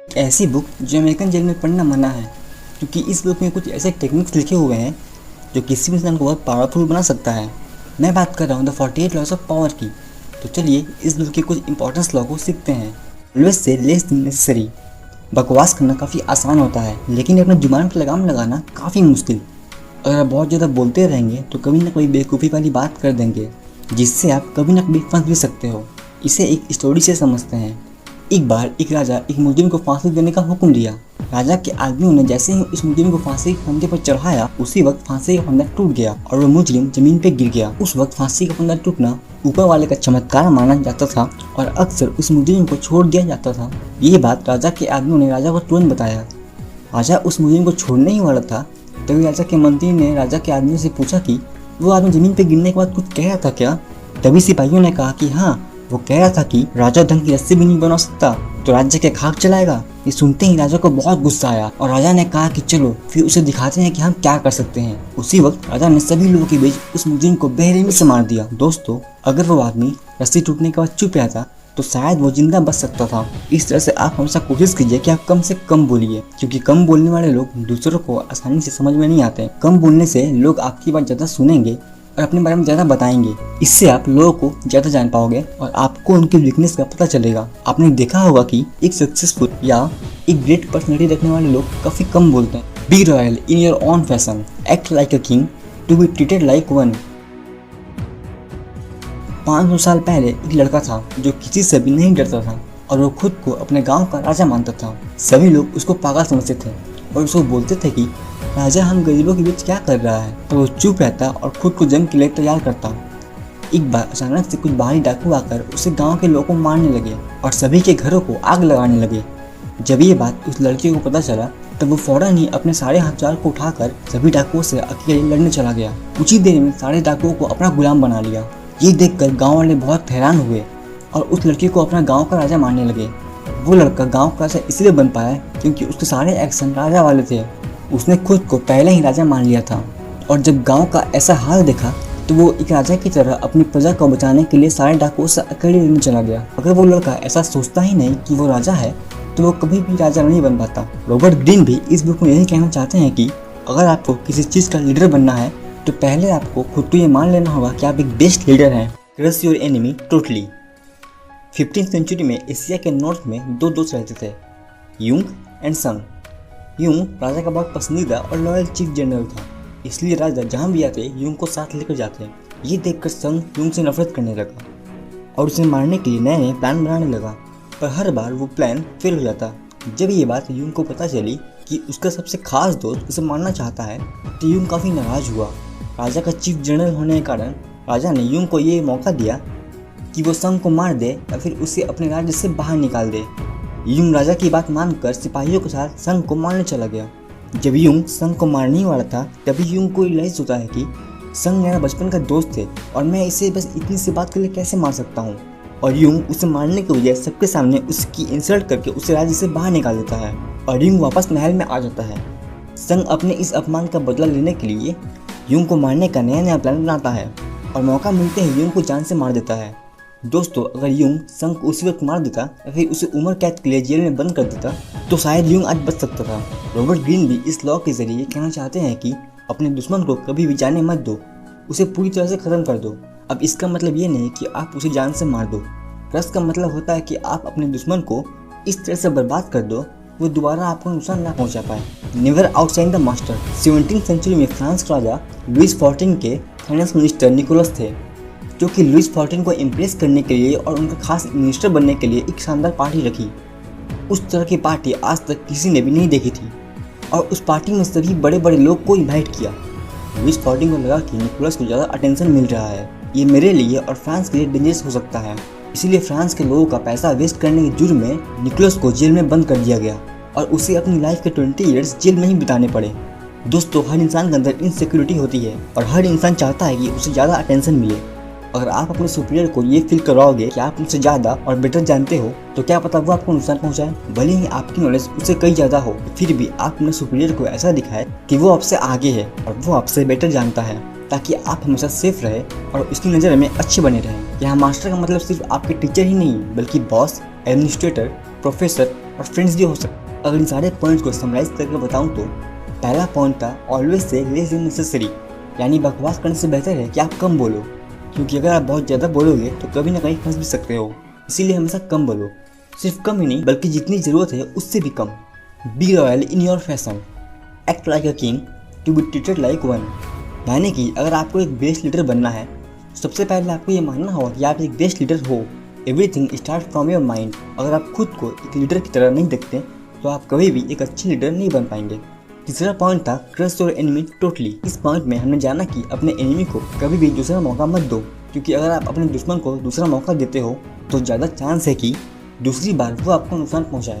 ऐसी बुक जो American jail में पढ़ना मना है, क्योंकि इस बुक में कुछ ऐसे टेक्निक्स लिखे हुए हैं जो किसी भी इंसान को बहुत पावरफुल बना सकता है। मैं बात कर रहा हूँ द 48 लॉज ऑफ पावर की। तो चलिए इस बुक के कुछ इंपॉर्टेंस लॉ को सीखते हैं। Always say less necessary. बकवास करना काफ़ी आसान होता है, लेकिन अपने जुबान पर लगाम लगाना काफ़ी मुश्किल। अगर आप बहुत ज़्यादा बोलते रहेंगे तो कभी ना कभी बेवकूफ़ी वाली बात कर देंगे, जिससे आप कभी ना कभी फंस भी सकते हो। इसे एक स्टोरी से समझते हैं। एक बार एक राजा एक मुजरिम को फांसी देने का हुक्म दिया। राजा के आदमियों ने जैसे ही उस मुजरिम को फांसी के फंदे पर चढ़ाया, उसी वक्त फांसी का फंदा टूट गया और वो मुजरिम जमीन पर गिर गया। उस वक्त फांसी का फंदा टूटना ऊपर वाले का चमत्कार माना जाता था और अक्सर उस मुजरिम को छोड़ दिया जाता था। ये बात राजा के आदमियों ने राजा को तुरंत बताया। राजा उस मुजरिम को छोड़ने ही वाला था, तभी राजा के मंत्री ने राजा के आदमियों से पूछा कि वो आदमी जमीन पर गिरने के बाद कुछ कह रहा था क्या। तभी सिपाहियों ने कहा कि हाँ, वो कह रहा था कि राजा ढंग की रस्सी भी नहीं बना सकता तो राज्य के खाक चलाएगा। ये सुनते ही राजा को बहुत गुस्सा आया और राजा ने कहा कि चलो फिर उसे दिखाते हैं कि हम क्या कर सकते हैं। उसी वक्त राजा ने सभी लोगों के बीच उस मुजरिम को बेरहमी से मार दिया। दोस्तों, अगर वो आदमी रस्सी टूटने के बाद चुप रहता तो शायद वो जिंदा बच सकता था। इस तरह से आप हमेशा कोशिश कीजिए कि आप कम से कम बोलिए, क्योंकि कम बोलने वाले लोग दूसरों को आसानी से समझ में नहीं आते। कम बोलने से लोग आपकी बात ज़्यादा सुनेंगे और अपने बारे में ज़्यादा बताएंगे। इससे आप लोगों को ज़्यादा जान पाओगे और आपको उनकी वीकनेस का पता चलेगा। आपने देखा होगा कि एक सक्सेसफुल या एक ग्रेट पर्सनैलिटी रखने वाले लोग काफ़ी कम बोलते हैं। Be royal in your own fashion, act like a king to be treated like one. 500 साल पहले एक लड़का था जो किसी से भी नहीं डरता था और वो खुद को अपने गांव का राजा मानता था। सभी लोग उसको पागल समझते थे और उसको बोलते थे कि राजा हम गरीबों के बीच क्या कर रहा है, पर वो चुप रहता और खुद को जंग के लिए तैयार करता। एक बार अचानक से कुछ बाहरी डाकू आकर उसे गांव के लोगों को मारने लगे और सभी के घरों को आग लगाने लगे। जब ये बात उस लड़के को पता चला तब वो फौरन ही अपने सारे हथियार को उठाकर सभी डाकुओं से अकेले लड़ने चला गया। कुछ ही देर में सारे डाकुओं को अपना गुलाम बना लिया। ये देखकर गाँव वाले बहुत हैरान हुए और उस लड़के को अपना गाँव का राजा मानने लगे। वो लड़का गाँव का राजा इसलिए बन पाया क्योंकि उसके सारे एक्शन राजा वाले थे। उसने खुद को पहले ही राजा मान लिया था और जब गांव का ऐसा हाल देखा तो वो एक राजा की तरह अपनी प्रजा को बचाने के लिए सारे डाकुओं से अकेले लड़ने चला गया। अगर वो लड़का ऐसा सोचता ही नहीं कि वो राजा है तो वो कभी भी राजा नहीं बन पाता। रॉबर्ट ग्रीन भी इस बुक में यही कहना चाहते हैं कि अगर आपको किसी चीज़ का लीडर बनना है तो पहले आपको खुद को ये मान लेना होगा कि आप एक बेस्ट लीडर हैं। Crush your enemy totally. 15th century में एशिया के नॉर्थ में दो दोस्त रहते थे, युंग एंड संग। युंग राजा का बहुत पसंदीदा और लॉयल चीफ जनरल था, इसलिए राजा जहाँ भी आते युंग को साथ लेकर जाते। ये देखकर संग युंग से नफरत करने लगा और उसे मारने के लिए नए नए प्लान बनाने लगा, पर हर बार वो प्लान फेल हो जाता। जब ये बात युंग को पता चली कि उसका सबसे खास दोस्त उसे मारना चाहता है तो युंग काफ़ी नाराज हुआ। राजा का चीफ जनरल होने के कारण राजा ने युंग को ये मौका दिया कि वो संग को मार दे या फिर उसे अपने राज्य से बाहर निकाल दे। युंग राजा की बात मानकर सिपाहियों के साथ संग को मारने चला गया। जब युंग संग को मारने ही वाला था तभी युंग को रियलाइज होता है कि संग मेरा बचपन का दोस्त है और मैं इसे बस इतनी सी बात के लिए कैसे मार सकता हूँ। और युंग उसे मारने के बजाय सबके सामने उसकी इंसल्ट करके उसे राज्य से बाहर निकाल देता है और युंग वापस महल में आ जाता है। संग अपने इस अपमान का बदला लेने के लिए युंग को मारने का नया नया प्लान बनाता है और मौका मिलते ही युंग को जान से मार देता है। दोस्तों, अगर युंग संग को उसी वक्त मार देता या फिर उसे उम्र कैद के लिए जेल में बंद कर देता तो शायद युंग आज बच सकता था। रॉबर्ट ग्रीन भी इस लॉ के जरिए कहना चाहते हैं कि अपने दुश्मन को कभी भी जाने मत दो, उसे पूरी तरह से ख़त्म कर दो। अब इसका मतलब ये नहीं कि आप उसे जान से मार दो। क्रश का मतलब होता है कि आप अपने दुश्मन को इस तरह से बर्बाद कर दो वो दोबारा आपको नुकसान ना पहुँचा पाए। Never outshine the master. 17th century में फ्रांस के राजा लुइस 14 के फाइनेंस मिनिस्टर निकोलस थे, जो कि लुइस 14 को इम्प्रेस करने के लिए और उनका खास मिनिस्टर बनने के लिए एक शानदार पार्टी रखी। उस तरह की पार्टी आज तक किसी ने भी नहीं देखी थी और उस पार्टी में सभी बड़े बड़े लोग को इनवाइट किया। लुइस 14 को लगा कि निकोलस को ज़्यादा अटेंशन मिल रहा है, ये मेरे लिए और फ्रांस के लिए डेंजरस हो सकता है। इसीलिए फ्रांस के लोगों का पैसा वेस्ट करने के जुर्म में निकोलस को जेल में बंद कर दिया गया और उसे अपनी लाइफ के 20 ईयर्स जेल में ही बिताने पड़े। दोस्तों, हर इंसान के अंदर इनसिक्योरिटी होती है और हर इंसान चाहता है कि उसे ज़्यादा अटेंशन मिले। अगर आप अपने सुपीरियर को ये फील करवाओगे कि आप उनसे ज़्यादा और बेटर जानते हो तो क्या पता वो आपको नुकसान पहुंचाए। भले ही आपकी नॉलेज उससे कई ज़्यादा हो, फिर भी आप अपने सुपीरियर को ऐसा दिखाए कि वो आपसे आगे है और वो आपसे बेटर जानता है, ताकि आप हमेशा सेफ रहे और उसकी नज़र में अच्छे बने रहें। यहाँ मास्टर का मतलब सिर्फ आपके टीचर ही नहीं बल्कि बॉस, एडमिनिस्ट्रेटर, प्रोफेसर और फ्रेंड्स भी हो सकते। अगर इन सारे पॉइंट्स को समराइज करके बताऊं तो पहला पॉइंट था always say less than necessary, यानी बकवास करने से बेहतर है कि आप कम बोलो, क्योंकि अगर आप बहुत ज़्यादा बोलोगे तो कभी ना कहीं फंस भी सकते हो। इसीलिए हमेशा कम बोलो, सिर्फ कम ही नहीं बल्कि जितनी ज़रूरत है उससे भी कम। Be royal in your fashion, act like a king to be treated like one, यानी कि अगर आपको एक बेस्ट लीडर बनना है तो सबसे पहले आपको ये मानना होगा कि आप एक बेस्ट लीडर हो। Everything start from your mind. अगर आप खुद को एक लीडर की तरह नहीं देखते तो आप कभी भी एक अच्छे लीडर नहीं बन पाएंगे। तीसरा पॉइंट था ट्रस्ट योर एनिमी टोटली। इस पॉइंट में हमने जाना कि अपने एनिमी को कभी भी दूसरा मौका मत दो, क्योंकि अगर आप अपने दुश्मन को दूसरा मौका देते हो तो ज़्यादा चांस है कि दूसरी बार वो आपको नुकसान पहुँचाए।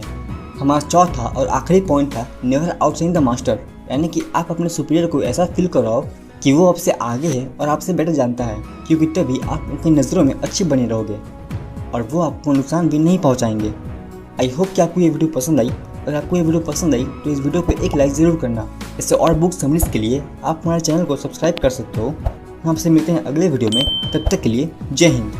हमारा चौथा और आखिरी पॉइंट था नेवर आउटशाइन द मास्टर, यानी कि आप अपने सुपीरियर को ऐसा फील कराओ कि वो आपसे आगे है और आपसे बेटर जानता है, क्योंकि तभी आप उनकी नज़रों में अच्छे बने रहोगे और वो आपको नुकसान भी नहीं पहुंचाएंगे। आई होप कि आपको ये वीडियो पसंद आई। अगर आपको ये वीडियो पसंद आई तो इस वीडियो को एक लाइक ज़रूर करना। इससे और बुक समरीज के लिए आप हमारे चैनल को सब्सक्राइब कर सकते हो। हम आपसे मिलते हैं अगले वीडियो में, तब तक के लिए जय हिंद।